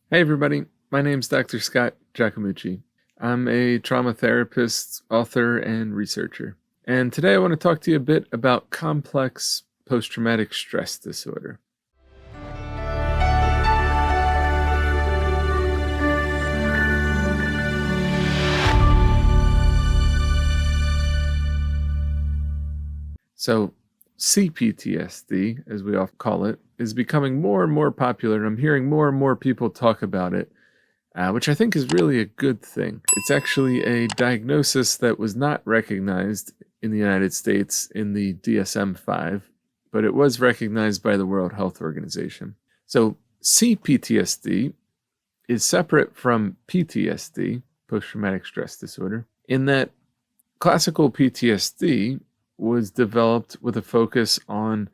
Hey everybody, my name's Dr. Scott Giacomucci. I'm a trauma therapist, author, and researcher. And today I want to talk to you a bit about complex post-traumatic stress disorder. So, CPTSD, as we often call it, is becoming more and more popular, and I'm hearing more and more people talk about it, which I think is really a good thing. It's actually a diagnosis that was not recognized in the United States in the DSM-5, but it was recognized by the World Health Organization. So CPTSD is separate from PTSD, post-traumatic stress disorder, in that classical PTSD was developed with a focus on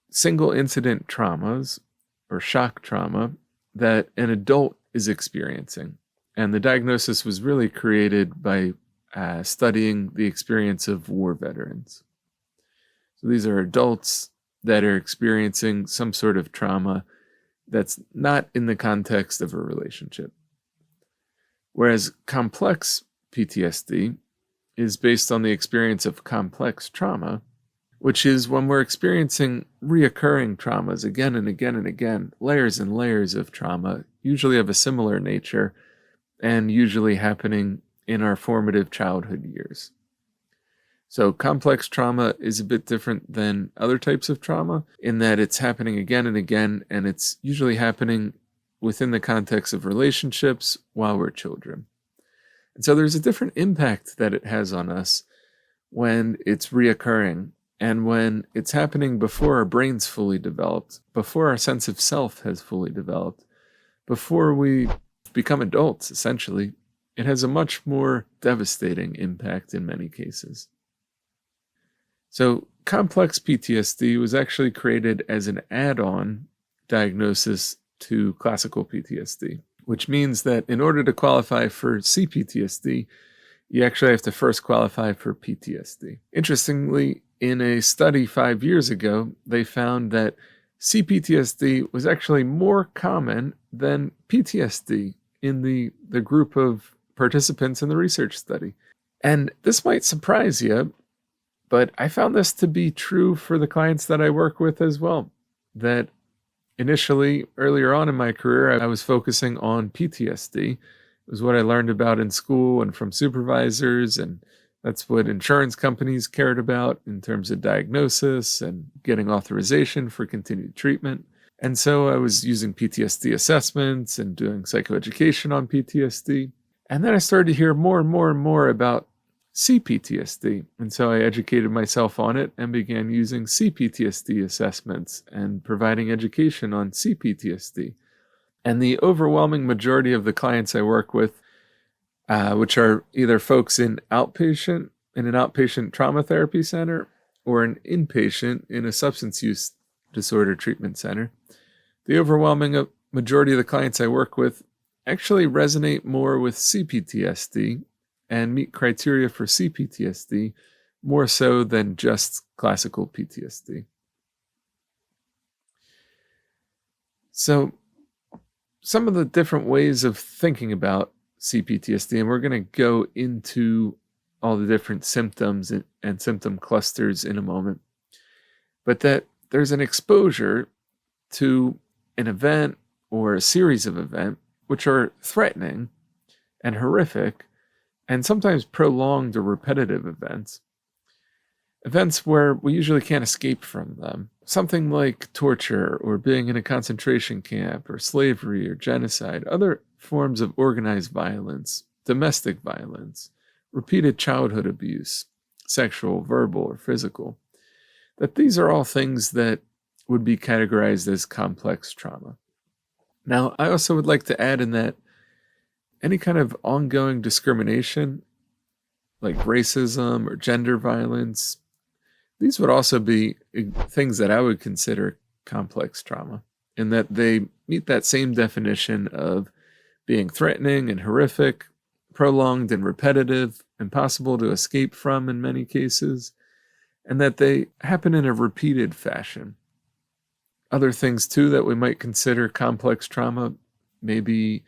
single incident traumas or shock trauma that an adult is experiencing. And the diagnosis was really created by studying the experience of war veterans. So these are adults that are experiencing some sort of trauma that's not in the context of a relationship. Whereas complex PTSD is based on the experience of complex trauma, which is when we're experiencing reoccurring traumas again and again and again, layers and layers of trauma, usually of a similar nature, and usually happening in our formative childhood years. So complex trauma is a bit different than other types of trauma in that it's happening again and again, and it's usually happening within the context of relationships while we're children. And so there's a different impact that it has on us when it's reoccurring and when it's happening before our brain's fully developed, before our sense of self has fully developed, before we become adults, essentially. It has a much more devastating impact in many cases. So complex PTSD was actually created as an add-on diagnosis to classical PTSD, which means that in order to qualify for CPTSD, you actually have to first qualify for PTSD. Interestingly, in a study 5 years ago, they found that CPTSD was actually more common than PTSD in the group of participants in the research study. And this might surprise you, but I found this to be true for the clients that I work with as well. That initially, earlier on in my career, I was focusing on PTSD. It was what I learned about in school and from supervisors, and that's what insurance companies cared about in terms of diagnosis and getting authorization for continued treatment. And so I was using PTSD assessments and doing psychoeducation on PTSD. And then I started to hear more and more and more about CPTSD. And so I educated myself on it and began using CPTSD assessments and providing education on CPTSD. And the overwhelming majority of the clients I work with, which are either folks in an outpatient trauma therapy center or an inpatient in a substance use disorder treatment center, the overwhelming majority of the clients I work with actually resonate more with CPTSD and meet criteria for CPTSD more so than just classical PTSD. So some of the different ways of thinking about CPTSD, and we're going to go into all the different symptoms and symptom clusters in a moment, but that there's an exposure to an event or a series of events which are threatening and horrific and sometimes prolonged or repetitive events where we usually can't escape from them. Something like torture or being in a concentration camp or slavery or genocide, other forms of organized violence, domestic violence, repeated childhood abuse, sexual, verbal, or physical, that these are all things that would be categorized as complex trauma. Now, I also would like to add in that any kind of ongoing discrimination, like racism or gender violence, these would also be things that I would consider complex trauma, in that they meet that same definition of being threatening and horrific, prolonged and repetitive, impossible to escape from in many cases, and that they happen in a repeated fashion. Other things, too, that we might consider complex trauma Maybe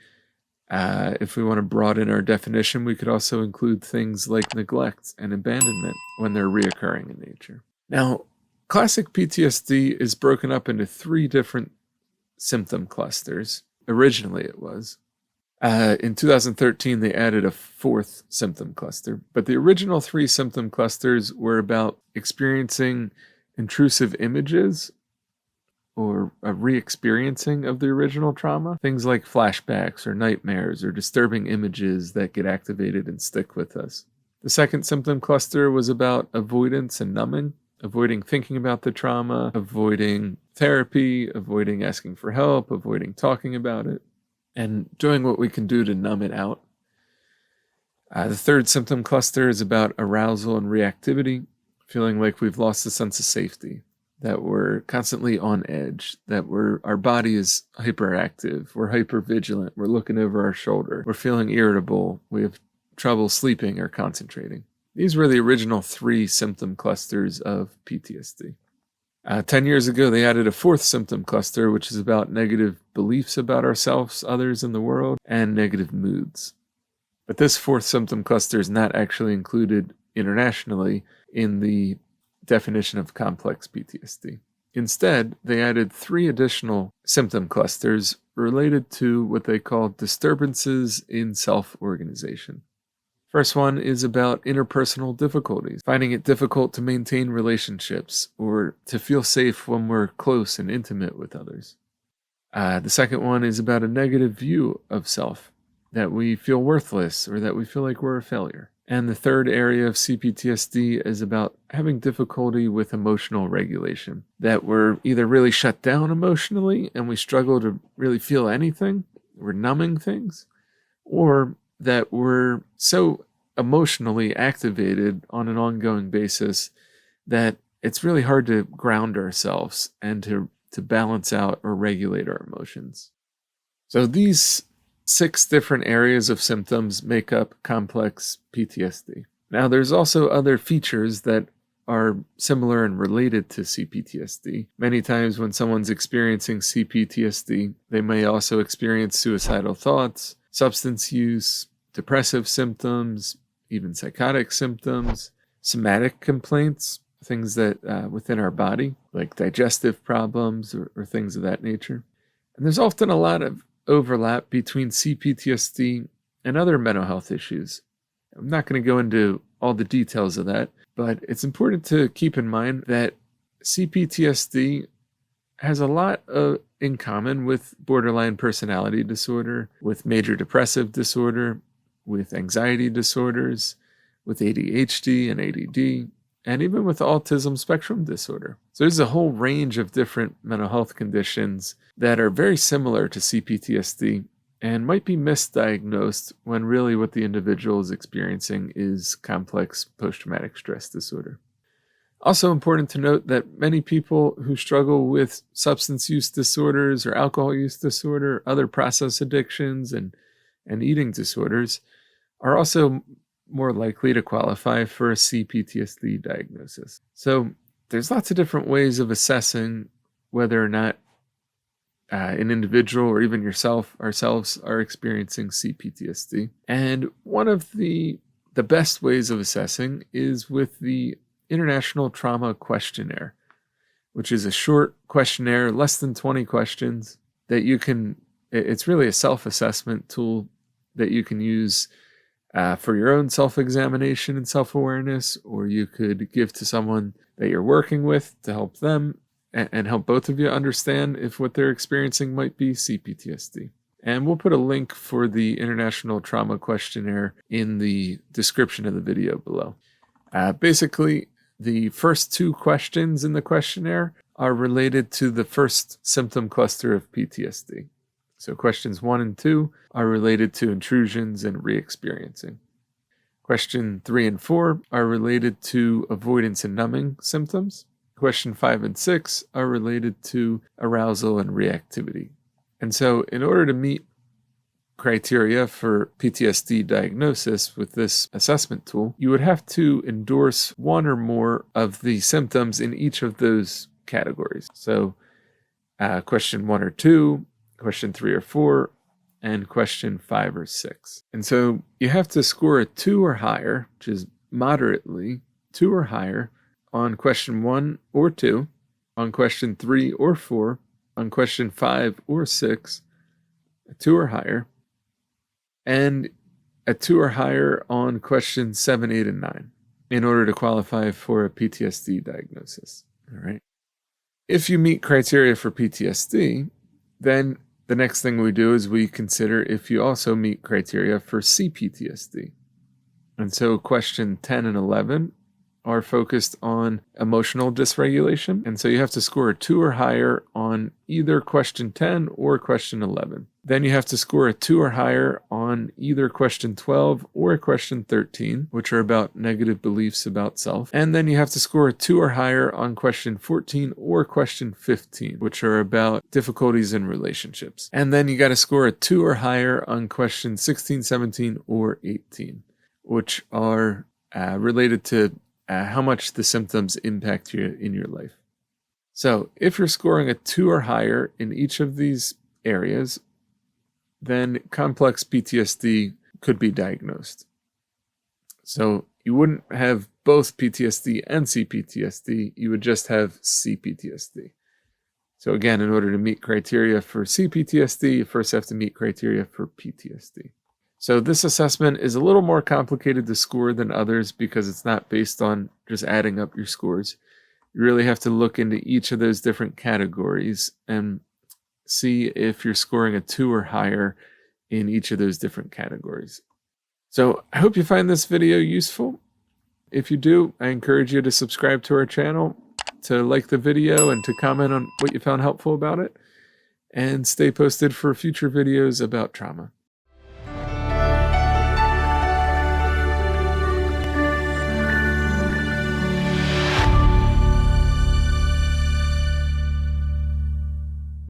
if we want to broaden our definition, we could also include things like neglect and abandonment when they're reoccurring in nature. Now, classic PTSD is broken up into 3 different symptom clusters. Originally, it was. In 2013, they added a 4th symptom cluster, but the original 3 symptom clusters were about experiencing intrusive images or a re-experiencing of the original trauma. Things like flashbacks or nightmares or disturbing images that get activated and stick with us. The 2nd symptom cluster was about avoidance and numbing, avoiding thinking about the trauma, avoiding therapy, avoiding asking for help, avoiding talking about it, and doing what we can do to numb it out. The 3rd symptom cluster is about arousal and reactivity, feeling like we've lost a sense of safety, that we're constantly on edge, that our body is hyperactive, we're hypervigilant, we're looking over our shoulder, we're feeling irritable, we have trouble sleeping or concentrating. These were the original 3 symptom clusters of PTSD. 10 years ago, they added a 4th symptom cluster, which is about negative beliefs about ourselves, others, and the world, and negative moods. But this 4th symptom cluster is not actually included internationally in the definition of complex PTSD. Instead, they added 3 additional symptom clusters related to what they call disturbances in self-organization. First one is about interpersonal difficulties, finding it difficult to maintain relationships or to feel safe when we're close and intimate with others. The second one is about a negative view of self, that we feel worthless or that we feel like we're a failure. And the 3rd area of CPTSD is about having difficulty with emotional regulation, that we're either really shut down emotionally and we struggle to really feel anything, we're numbing things, or that we're so emotionally activated on an ongoing basis that it's really hard to ground ourselves and to balance out or regulate our emotions. So these 6 different areas of symptoms make up complex PTSD. Now, there's also other features that are similar and related to CPTSD. Many times when someone's experiencing CPTSD, they may also experience suicidal thoughts, substance use, depressive symptoms, even psychotic symptoms, somatic complaints, things that within our body, like digestive problems or things of that nature. And there's often a lot of overlap between CPTSD and other mental health issues. I'm not going to go into all the details of that, but it's important to keep in mind that CPTSD has a lot in common with borderline personality disorder, with major depressive disorder, with anxiety disorders, with ADHD and ADD, and even with autism spectrum disorder. So there's a whole range of different mental health conditions that are very similar to CPTSD and might be misdiagnosed when really what the individual is experiencing is complex post-traumatic stress disorder. Also important to note that many people who struggle with substance use disorders or alcohol use disorder, other process addictions, and eating disorders are also more likely to qualify for a CPTSD diagnosis. So there's lots of different ways of assessing whether or not an individual or even ourselves are experiencing CPTSD. And one of the best ways of assessing is with the International Trauma Questionnaire, which is a short questionnaire, less than 20 questions that it's really a self-assessment tool that you can use for your own self-examination and self-awareness, or you could give to someone that you're working with to help them and help both of you understand if what they're experiencing might be CPTSD. And we'll put a link for the International Trauma Questionnaire in the description of the video below. Basically, the first 2 questions in the questionnaire are related to the first symptom cluster of PTSD. So questions 1 and 2 are related to intrusions and re-experiencing. Question 3 and 4 are related to avoidance and numbing symptoms. Question 5 and 6 are related to arousal and reactivity. And so in order to meet criteria for PTSD diagnosis with this assessment tool, you would have to endorse one or more of the symptoms in each of those categories. So question 1 or 2, question 3 or 4, and question 5 or 6. And so you have to score a 2 or higher, which is moderately 2 or higher, on question 1 or 2, on question 3 or 4, on question 5 or 6, a 2 or higher, and a 2 or higher on questions 7, 8, and 9 in order to qualify for a PTSD diagnosis. All right. If you meet criteria for PTSD, then the next thing we do is we consider if you also meet criteria for CPTSD. And so question 10 and 11 are focused on emotional dysregulation. And so you have to score a 2 or higher on either question 10 or question 11. Then you have to score a 2 or higher on either question 12 or question 13, which are about negative beliefs about self. And then you have to score a 2 or higher on question 14 or question 15, which are about difficulties in relationships. And then you got to score a 2 or higher on question 16, 17, or 18, which are related to how much the symptoms impact you in your life. So if you're scoring a 2 or higher in each of these areas, then complex PTSD could be diagnosed. So you wouldn't have both PTSD and CPTSD, you would just have CPTSD. So again, in order to meet criteria for CPTSD, you first have to meet criteria for PTSD. So this assessment is a little more complicated to score than others because it's not based on just adding up your scores. You really have to look into each of those different categories and see if you're scoring a 2 or higher in each of those different categories. So I hope you find this video useful. If you do, I encourage you to subscribe to our channel, to like the video, and to comment on what you found helpful about it, and stay posted for future videos about trauma.